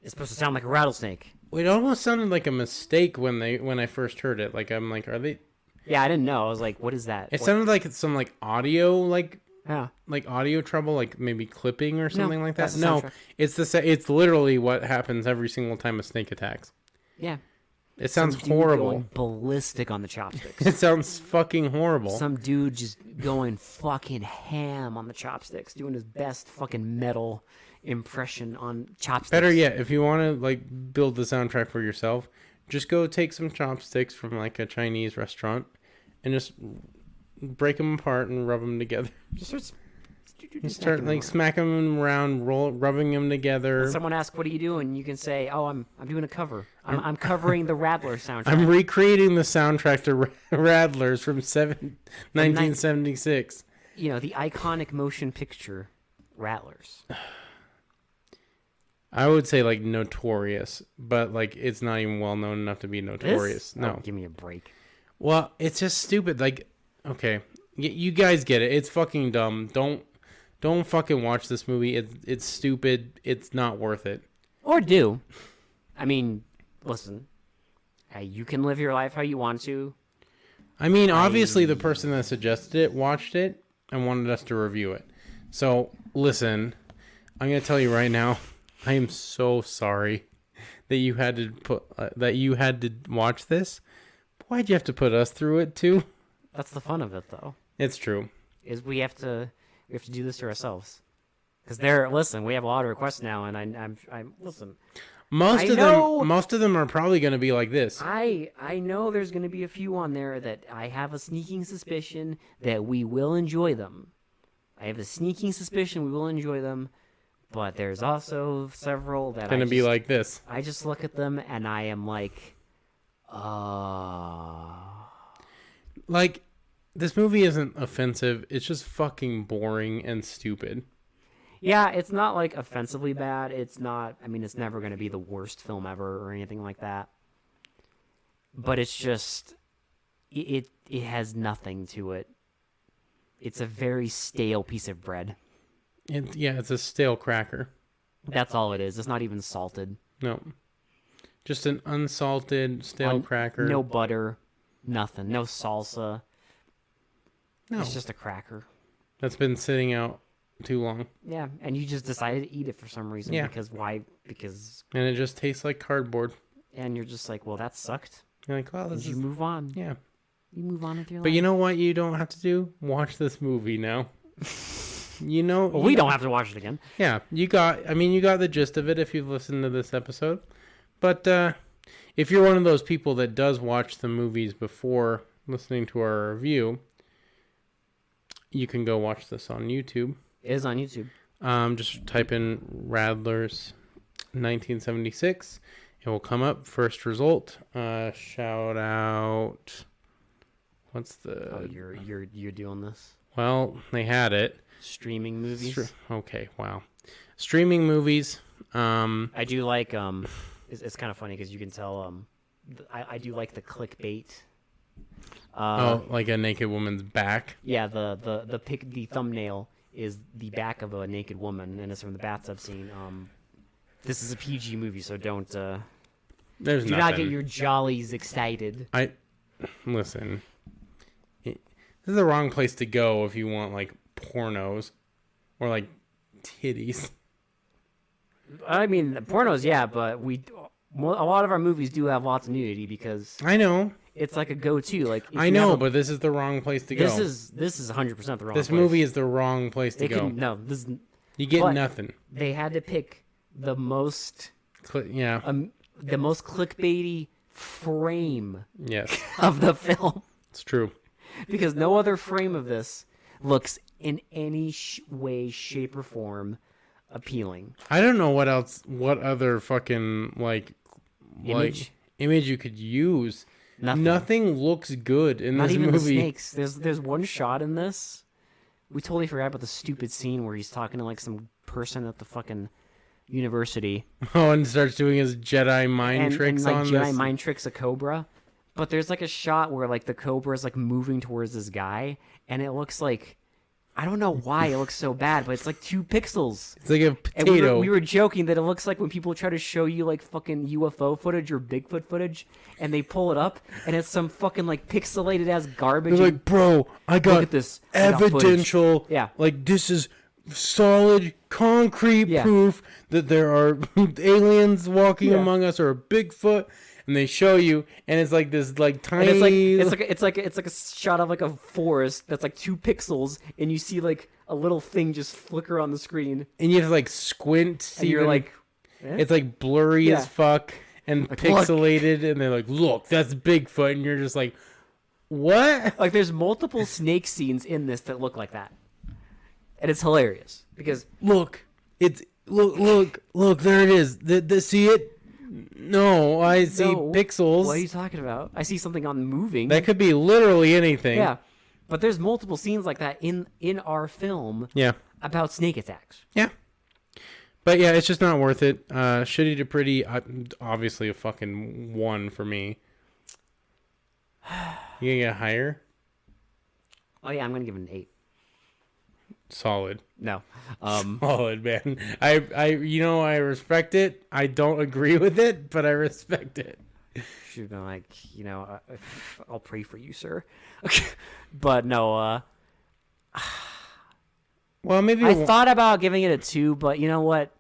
S2: it's supposed to sound like a rattlesnake.
S1: It almost sounded like a mistake when I first heard it. Like, I'm like, are they?
S2: Yeah, I didn't know. I was like, what is that?
S1: It sounded like it's some like audio like audio trouble, like maybe clipping or something like that. No, it's it's literally what happens every single time a snake attacks.
S2: Yeah.
S1: It sounds horrible.
S2: Going ballistic on the chopsticks.
S1: It sounds fucking horrible.
S2: Some dude just going fucking ham on the chopsticks, doing his best fucking metal impression on chopsticks.
S1: Better yet, if you want to like build the soundtrack for yourself, just go take some chopsticks from like a Chinese restaurant and just break them apart and rub them together.
S2: Just
S1: start like smacking them around, rubbing them together.
S2: When someone asks, "What are you doing?" You can say, "Oh, I'm doing a cover. I'm covering the Rattlers soundtrack.
S1: I'm recreating the soundtrack to Rattlers from 1976."
S2: You know, the iconic motion picture Rattlers.
S1: I would say like Notorious, but like it's not even well known enough to be notorious. No,
S2: give me a break.
S1: Well, it's just stupid. Like, okay, you guys get it. It's fucking dumb. Don't fucking watch this movie. It's stupid. It's not worth it.
S2: Or do. I mean, listen. You can live your life how you want to.
S1: I mean, obviously the person that suggested it watched it and wanted us to review it. So, listen. I'm going to tell you right now. I am so sorry that you had to watch this. Why'd you have to put us through it too?
S2: That's the fun of it, though.
S1: It's true.
S2: Is we have to do this to ourselves. Because listen, we have a lot of requests now, and I'm listen.
S1: Most of them are probably going to be like this.
S2: I know there's going to be a few on there that I have a sneaking suspicion that we will enjoy them. I have a sneaking suspicion we will enjoy them. But there's also several that
S1: Gonna be like this.
S2: I just look at them and I am like,
S1: Like, this movie isn't offensive. It's just fucking boring and stupid.
S2: Yeah, it's not like offensively bad. It's not. I mean, it's never going to be the worst film ever or anything like that. But it's just, it has nothing to it. It's a very stale piece of bread.
S1: It's a stale cracker.
S2: That's all it is. It's not even salted.
S1: No, just an unsalted stale cracker.
S2: No butter, nothing. No salsa.
S1: No,
S2: it's just a cracker
S1: that's been sitting out too long.
S2: Yeah, and you just decided to eat it for some reason.
S1: Yeah.
S2: Because why? Because...
S1: And it just tastes like cardboard.
S2: And you're just like, well, that sucked.
S1: You're like, wow,
S2: you move on.
S1: Yeah.
S2: You move on with your life.
S1: But you know what you don't have to do? Watch this movie now. You know...
S2: Well, we don't have to watch it again.
S1: Yeah, you got the gist of it if you've listened to this episode. But if you're one of those people that does watch the movies before listening to our review, you can go watch this on YouTube.
S2: It is on YouTube.
S1: Just type in Rattlers 1976. It will come up. First result. Shout out. What's the?
S2: Oh, you're doing this.
S1: Well, they had it.
S2: Streaming movies.
S1: Okay. Wow. Streaming movies.
S2: I do like. It's kind of funny because you can tell. I do like the clickbait.
S1: Like a naked woman's back.
S2: Yeah. The thumbnail is the back of a naked woman, and it's from the bathtub scene. This is a PG movie, so don't. Do not get your jollies excited.
S1: Listen. This is the wrong place to go if you want like pornos or like titties.
S2: I mean, pornos, yeah, but a lot of our movies do have lots of nudity because
S1: I know
S2: it's like a go-to. Like
S1: I know, but this is the wrong place to go.
S2: This is 100% the wrong.
S1: This movie is the wrong place to go. You get nothing.
S2: They had to pick the most the most clickbaity frame of the film.
S1: It's true.
S2: Because no other frame of this looks in any way, shape, or form appealing.
S1: I don't know what other fucking
S2: image
S1: you could use.
S2: Nothing
S1: looks good in this movie.
S2: Not even the snakes. There's one shot in this. We totally forgot about the stupid scene where he's talking to like some person at the fucking university.
S1: Oh, and starts doing his Jedi mind tricks
S2: and,
S1: on
S2: Jedi
S1: this.
S2: mind tricks a cobra. But there's like a shot where like the cobra is like moving towards this guy, and it looks like, I don't know why it looks so bad, but it's like 2 pixels.
S1: It's like a potato.
S2: And we were joking that it looks like when people try to show you like fucking UFO footage or Bigfoot footage, and they pull it up, and it's some fucking like pixelated ass garbage.
S1: They're like, bro, I got
S2: look at this.
S1: evidential.
S2: Yeah.
S1: Like this is solid, concrete proof that there are aliens walking among us or a Bigfoot. And they show you, and it's like this, like tiny.
S2: And it's like a shot of like a forest that's like 2 pixels, and you see like a little thing just flicker on the screen,
S1: and you have to like squint.
S2: And you're like,
S1: it's like blurry as fuck and like, pixelated, and they're like, look, that's Bigfoot, and you're just like, what?
S2: Like there's multiple snake scenes in this that look like that, and it's hilarious because
S1: look, there it is. See it. No, I see pixels.
S2: What are you talking about? I see something on moving.
S1: That could be literally anything.
S2: Yeah, but there's multiple scenes like that in our film.
S1: Yeah.
S2: About snake attacks.
S1: Yeah. But yeah, it's just not worth it. Shitty to pretty, obviously a fucking 1 for me. You gonna get higher?
S2: Oh yeah, I'm gonna give it an 8.
S1: Solid.
S2: No.
S1: Solid, man. I respect it. I don't agree with it, but I respect it.
S2: Should have been like, I'll pray for you, sir. But no,
S1: well, maybe
S2: I thought about giving it a 2, but you know what?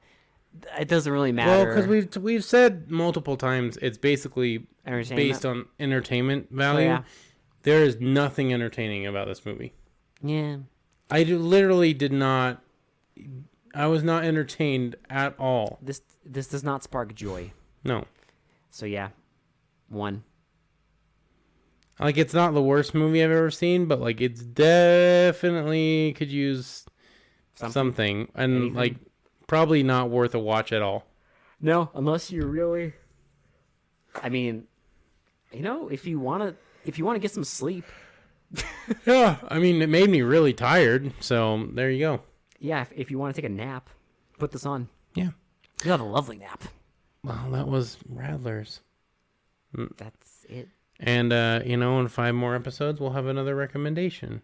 S2: It doesn't really matter.
S1: Well, because we've said multiple times it's basically based on entertainment value.
S2: Yeah.
S1: There is nothing entertaining about this movie.
S2: Yeah.
S1: I literally did not. I was not entertained at all.
S2: This does not spark joy.
S1: No.
S2: So yeah, 1.
S1: Like it's not the worst movie I've ever seen, but like it's definitely could use something. And anything. Like probably not worth a watch at all.
S2: No, unless you really. I mean, if you want to get some sleep.
S1: Yeah, I mean, it made me really tired, so there you go.
S2: Yeah, if you want to take a nap, put this on.
S1: Yeah.
S2: You'll have a lovely nap.
S1: Well, that was Rattlers.
S2: That's it.
S1: And, in 5 more episodes, we'll have another recommendation.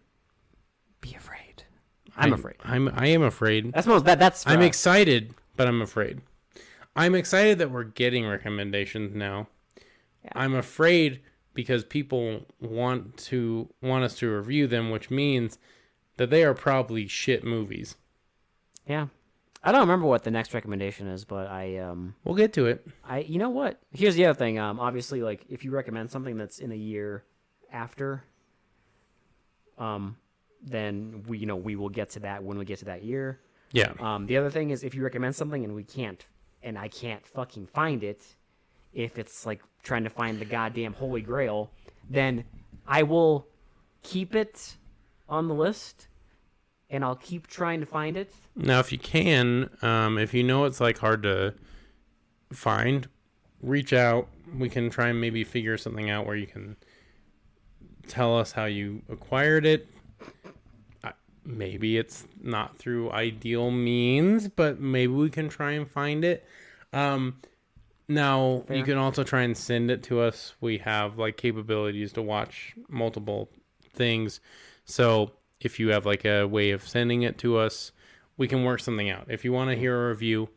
S2: Be afraid. I'm afraid.
S1: I am afraid.
S2: That's
S1: I'm excited, but I'm afraid. I'm excited that we're getting recommendations now. Yeah. I'm afraid because people want us to review them, which means that they are probably shit movies.
S2: Yeah. I don't remember what the next recommendation is, but
S1: we'll get to it.
S2: You know what? Here's the other thing. Obviously, like if you recommend something that's in a year after, then we will get to that when we get to that year.
S1: Yeah.
S2: The other thing is if you recommend something and I can't fucking find it, if it's like trying to find the goddamn Holy Grail, then I will keep it on the list and I'll keep trying to find it.
S1: Now, if you can, if you know it's like hard to find, reach out. We can try and maybe figure something out where you can tell us how you acquired it. Maybe it's not through ideal means, but maybe we can try and find it. Now, Fair. You can also try and send it to us. We have like capabilities to watch multiple things. So if you have like a way of sending it to us, we can work something out. If you want to hear a review,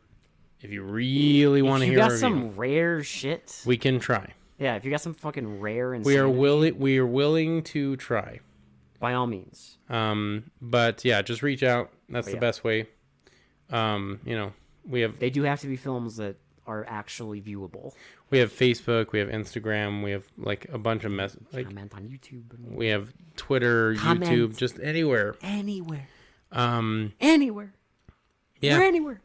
S1: if you really want to hear a review,
S2: if you got some rare shit,
S1: we can try.
S2: Yeah, if you got some fucking rare and
S1: we are willing to try.
S2: By all means.
S1: But yeah, just reach out. That's the best way. We have.
S2: They do have to be films that are actually viewable.
S1: We have Facebook. We have Instagram. We have like a bunch of
S2: comment on YouTube.
S1: We have Twitter, YouTube, just anywhere.
S2: Anywhere.
S1: Anywhere. Yeah.
S2: We're anywhere.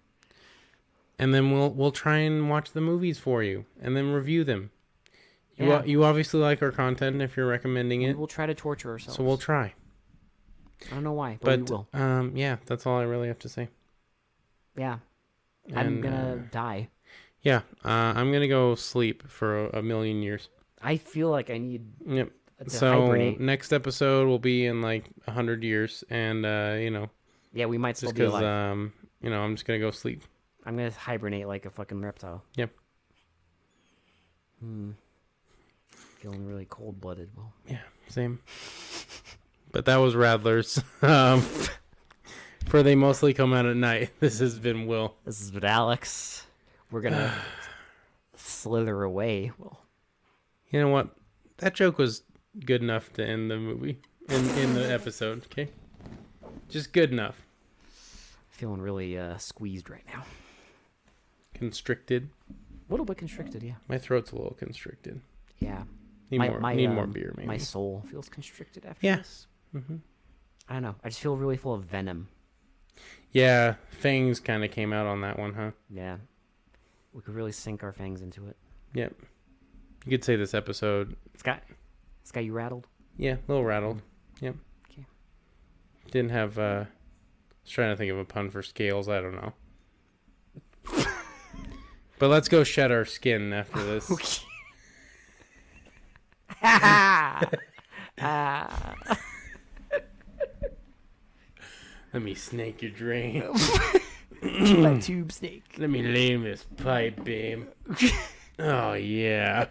S1: And then we'll try and watch the movies for you, and then review them. You obviously like our content if you're recommending it.
S2: We'll try to torture ourselves.
S1: So we'll try.
S2: I don't know why, but we will.
S1: Yeah, that's all I really have to say.
S2: Yeah. I'm gonna die.
S1: Yeah, I'm gonna go sleep for a million years.
S2: I feel like I need
S1: to
S2: hibernate.
S1: Next episode will be in like 100 years, and
S2: yeah, we might still be alive.
S1: I'm just gonna go sleep.
S2: I'm gonna hibernate like a fucking reptile.
S1: Yep.
S2: Feeling really cold-blooded. Well,
S1: yeah, same. But that was Rattlers. For they mostly come out at night. This has been Will.
S2: This has been Alex. We're gonna slither away. Well,
S1: you know what? That joke was good enough to end the movie in the episode. Okay, just good enough.
S2: Feeling really squeezed right now.
S1: Constricted.
S2: A little bit constricted, yeah.
S1: My throat's a little constricted.
S2: Yeah.
S1: Need more beer, maybe.
S2: My soul feels constricted after this.
S1: Mm-hmm.
S2: I don't know. I just feel really full of venom.
S1: Yeah, fangs kind of came out on that one, huh?
S2: Yeah. We could really sink our fangs into it.
S1: Yep. You could say this episode.
S2: It's got you rattled?
S1: Yeah, a little rattled. Yep.
S2: Okay.
S1: Didn't have, I was trying to think of a pun for scales. I don't know. But let's go shed our skin after this.
S2: Okay.
S1: Let me snake your drain.
S2: My tube snake.
S1: Let me lame this pipe, babe. Oh, yeah.